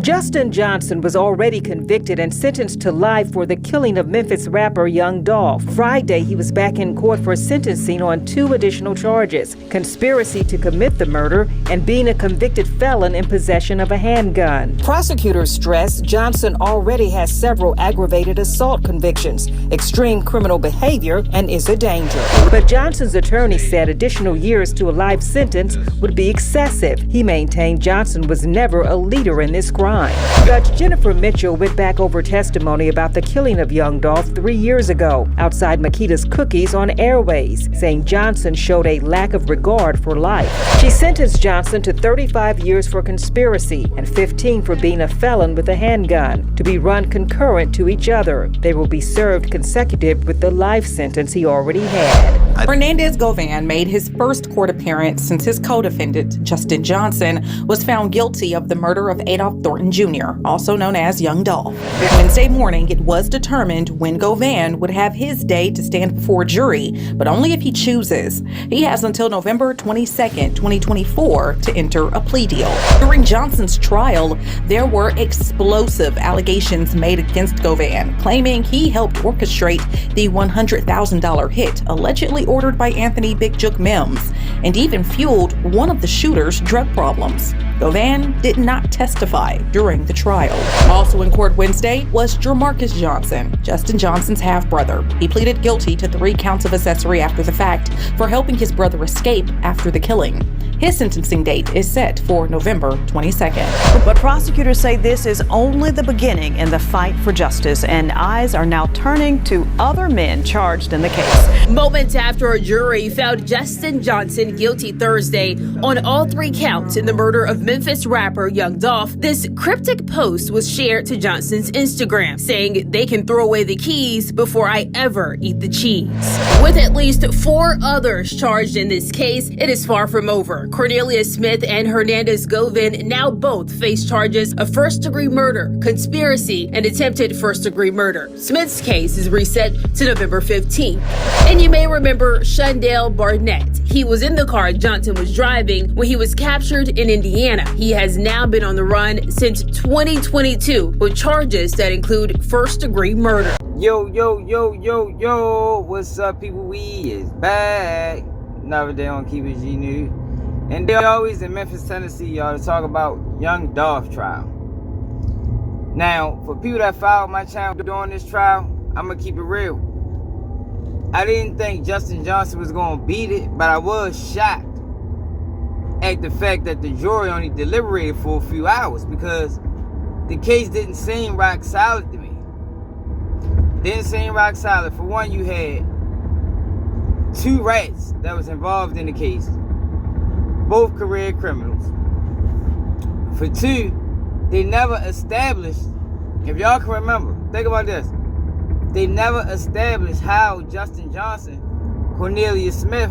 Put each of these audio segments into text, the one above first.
Justin Johnson was already convicted and sentenced to life for the killing of Memphis rapper Young Dolph. Friday, he was back in court for sentencing on 2 additional charges: conspiracy to commit the murder and being a convicted felon in possession of a handgun. Prosecutors stress Johnson already has several aggravated assault convictions, extreme criminal behavior, and is a danger. But Johnson's attorney said additional years to a life sentence would be excessive. He maintained Johnson was never a leader in this crime. Judge Jennifer Mitchell went back over testimony about the killing of Young Dolph 3 years ago outside Makita's Cookies on Airways, saying Johnson showed a lack of regard for life. She sentenced Johnson to 35 years for conspiracy and 15 for being a felon with a handgun, to be run concurrent to each other. They will be served consecutive with the life sentence he already had. Hernandez-Govan made his first court appearance since his co-defendant, Justin Johnson, was found guilty of the murder of Adolph Thornton Jr., also known as Young Dolph. Wednesday morning, it was determined when Govan would have his day to stand before a jury, but only if he chooses. He has until November 22nd, 2024 to enter a plea deal. During Johnson's trial, there were explosive allegations made against Govan, claiming he helped orchestrate the $100,000 hit allegedly ordered by Anthony Big Jook Mims, and even fueled one of the shooter's drug problems. Govan did not testify during the trial. Also in court Wednesday was Jamarcus Johnson, Justin Johnson's half-brother. He pleaded guilty to 3 counts of accessory after the fact for helping his brother escape after the killing. His sentencing date is set for November 22nd. But prosecutors say this is only the beginning in the fight for justice, and eyes are now turning to other men charged in the case. Moments after a jury found Justin Johnson guilty Thursday on all 3 counts in the murder of Memphis rapper Young Dolph, this cryptic post was shared to Johnson's Instagram, saying they can throw away the keys before I ever eat the cheese. With at least 4 others charged in this case, it is far from over. Cornelius Smith and Hernandez-Govan now both face charges of first-degree murder, conspiracy, and attempted first-degree murder. Smith's case is reset to November 15th. And you may remember Shondell Barnett. He was in the car Johnson was driving when he was captured in Indiana. He has now been on the run since 2022 with charges that include first-degree murder. Yo, what's up, people? We is back. Another day on Keep It G News. And they're always in Memphis, Tennessee, y'all, to talk about Young Dolph trial. Now, for people that followed my channel during this trial, I'm going to keep it real. I didn't think Justin Johnson was going to beat it, but I was shocked at the fact that the jury only deliberated for a few hours, because the case didn't seem rock solid to me. Didn't seem rock solid. For one, you had 2 rats that was involved in the case, both career criminals. For 2, they never established, if y'all can remember, think about this, they never established how Justin Johnson, Cornelius Smith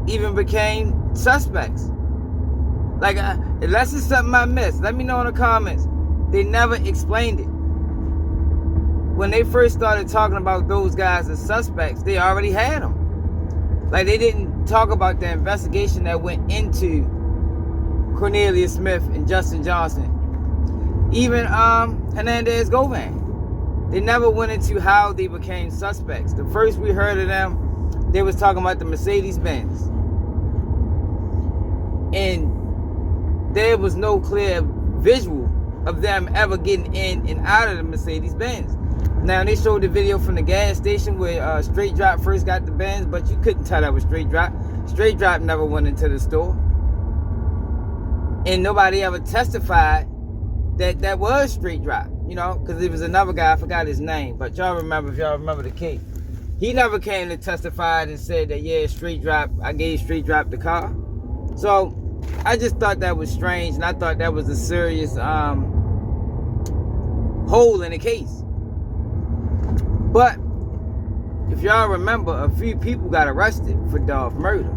even became suspects. Like, unless it's something I missed, let me know in the comments. They never explained it. When they first started talking about those guys as suspects, they already had them. Like, they didn't talk about the investigation that went into Cornelius Smith and Justin Johnson. Even Hernandez-Govan. They never went into how they became suspects. The first we heard of them, they was talking about the Mercedes-Benz. And there was no clear visual of them ever getting in and out of the Mercedes-Benz. Now, they showed the video from the gas station where Straight Drop first got the Benz, but you couldn't tell that was Straight Drop. Straight Drop never went into the store. And nobody ever testified that that was Straight Drop, you know, because there was another guy, I forgot his name, but y'all remember, if y'all remember the case. He never came to testify and said that, yeah, Straight Drop, I gave Straight Drop the car. So I just thought that was strange, and I thought that was a serious hole in the case. But if y'all remember, a few people got arrested for Dolph murder.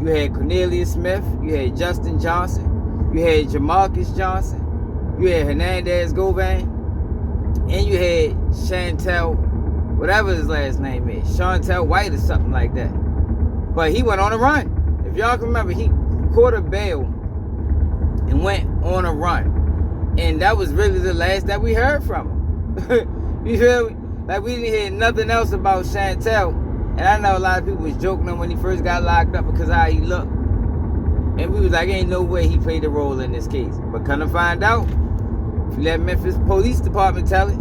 You had Cornelius Smith, you had Justin Johnson, you had Jamarcus Johnson, you had Hernandez-Govan, and you had Shondell, whatever his last name is, Shondell White or something like that. But he went on a run. If y'all can remember, he caught a bail and went on a run. And that was really the last that we heard from him. You feel me? Like, we didn't hear nothing else about Shondell. And I know a lot of people was joking him when he first got locked up because of how he looked. And we was like, ain't no way he played a role in this case. But come to find out, if you let Memphis Police Department tell it,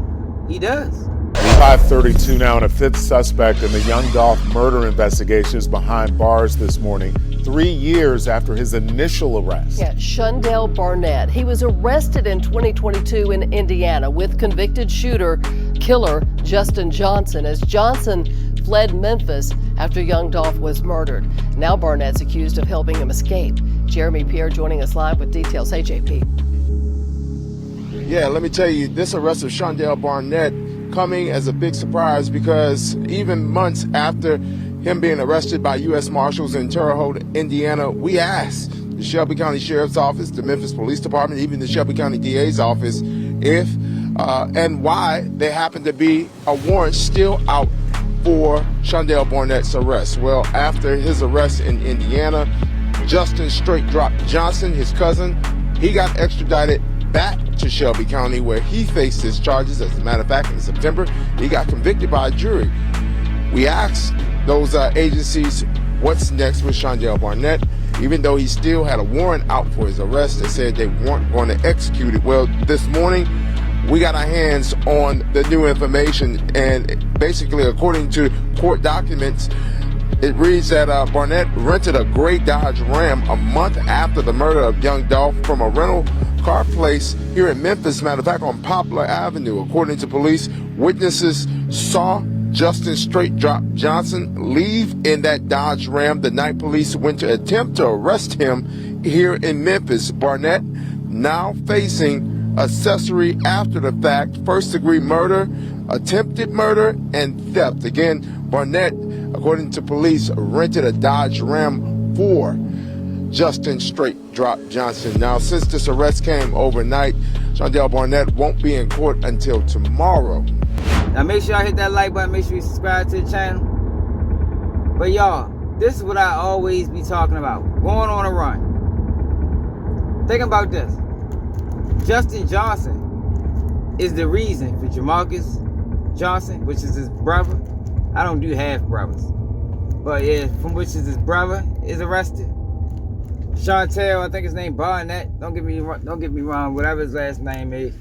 he does. 5:32 now, and a fifth suspect in the Young Dolph murder investigation is behind bars this morning, 3 years after his initial arrest. Yeah, Shondell Barnett. He was arrested in 2022 in Indiana with convicted killer Justin Johnson as Johnson fled Memphis after Young Dolph was murdered. Now Barnett's accused of helping him escape. Jeremy Pierre joining us live with details. Hey, JP. Yeah, let me tell you, this arrest of Shondell Barnett coming as a big surprise because even months after him being arrested by U.S. Marshals in Terre Haute, Indiana, we asked the Shelby County Sheriff's Office, the Memphis Police Department, even the Shelby County DA's office, if and why there happened to be a warrant still out for Shondell Barnett's arrest. Well, after his arrest in Indiana, Justin Straight Drop Johnson, his cousin, he got extradited back to Shelby County where he faced his charges. As a matter of fact, in September, he got convicted by a jury. We asked those agencies what's next with Shondell Barnett, even though he still had a warrant out for his arrest. They said they weren't going to execute it. Well, this morning, we got our hands on the new information, and basically, according to court documents, it reads that Barnett rented a gray Dodge Ram a month after the murder of Young Dolph from a rental car place here in Memphis, matter of fact, on Poplar Avenue. According to police, witnesses saw Justin Straight Drop Johnson leave in that Dodge Ram the night police went to attempt to arrest him here in Memphis. Barnett now facing accessory after the fact, first-degree murder, attempted murder, and theft. Again, Barnett, according to police, rented a Dodge Ram for Justin Straight Drop Johnson. Now, since this arrest came overnight, Shondell Barnett won't be in court until tomorrow. Now, make sure y'all hit that like button. Make sure you subscribe to the channel. But y'all, this is what I always be talking about. Going on a run. Think about this. Justin Johnson is the reason for Jamarcus Johnson, which is his brother. I don't do half brothers. But yeah, from which is his brother is arrested. Shondell, I think his name Barnett. Don't get me wrong, whatever his last name is.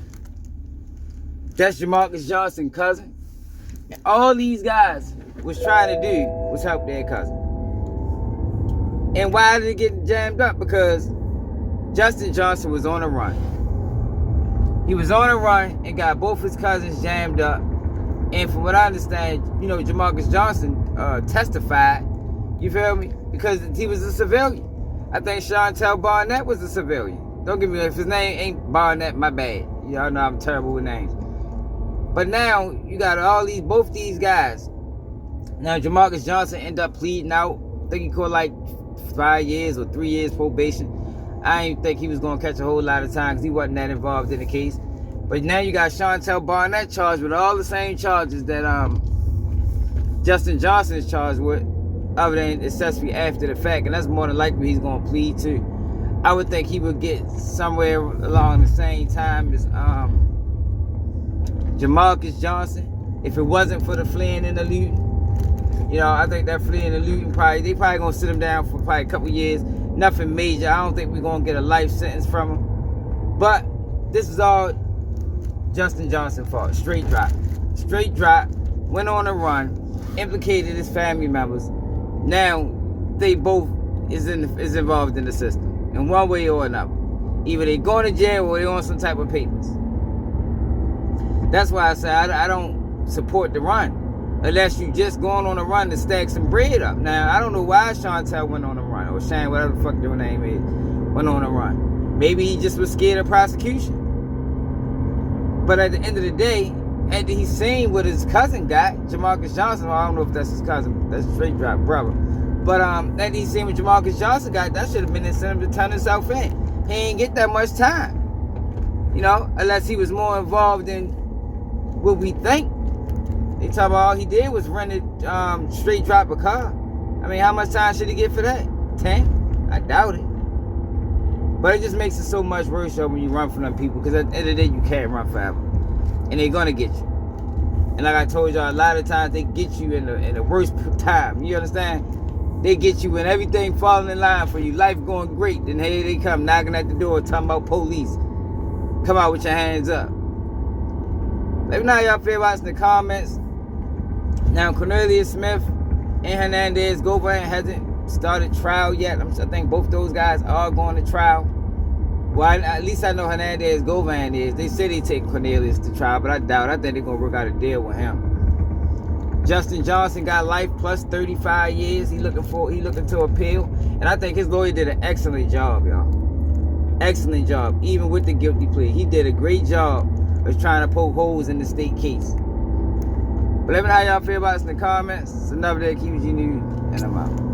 That's Jamarcus Johnson's cousin. And all these guys was trying to do was help their cousin. And why did it get jammed up? Because Justin Johnson was on a run. He was on a run and got both his cousins jammed up. And from what I understand, you know, Jamarcus Johnson testified, you feel me? Because he was a civilian. I think Shondell Barnett was a civilian. Don't get me, if his name ain't Barnett, my bad. Y'all know I'm terrible with names. But now, you got both these guys. Now, Jamarcus Johnson ended up pleading out. I think he caught like 5 years or 3 years probation. I didn't think he was going to catch a whole lot of time because he wasn't that involved in the case. But now you got Shondell Barnett charged with all the same charges that Justin Johnson is charged with, other than accessory after the fact. And that's more than likely he's going to plead to. I would think he would get somewhere along the same time as Jamarcus Johnson, if it wasn't for the fleeing and the looting. You know, I think that fleeing and looting they probably gonna sit him down for probably a couple years. Nothing major. I don't think we're gonna get a life sentence from him. But this is all Justin Johnson's fault. Straight drop. Straight drop. Went on a run. Implicated his family members. Now they both is involved in the system in one way or another. Either they going to jail or they on some type of papers. That's why I say I don't support the run. Unless you just going on a run to stack some bread up. Now, I don't know why Shondell went on a run. Or Shane, whatever the fuck their name is, went on a run. Maybe he just was scared of prosecution. But at the end of the day, after he seen what his cousin got, Jamarcus Johnson, well, I don't know if that's his cousin, that's straight drop brother. But after he seen what Jamarcus Johnson got, that should have been incentive to turn himself in. He ain't get that much time. You know, unless he was more involved in what we think. They talk about all he did was rented straight drop a car. I mean, how much time should he get for that? 10? I doubt it. But it just makes it so much worse, yo, when you run from them people, because at the end of the day, you can't run forever. And they're gonna get you. And like I told y'all, a lot of times they get you in the worst time. You understand? They get you when everything falling in line for you, life going great. Then here they come knocking at the door, talking about police. Come out with your hands up. Let me know how y'all feel about us in the comments. Now, Cornelius Smith and Hernandez Govan hasn't started trial yet. I think both those guys are going to trial. Well, at least I know Hernandez Govan is. They say they take Cornelius to trial, but I doubt. I think they're going to work out a deal with him. Justin Johnson got life plus 35 years. He looking to appeal. And I think his lawyer did an excellent job, y'all. Excellent job, even with the guilty plea. He did a great job of trying to poke holes in the state case. But let me know how y'all feel about us in the comments. It's another day of QG News, and I'm out.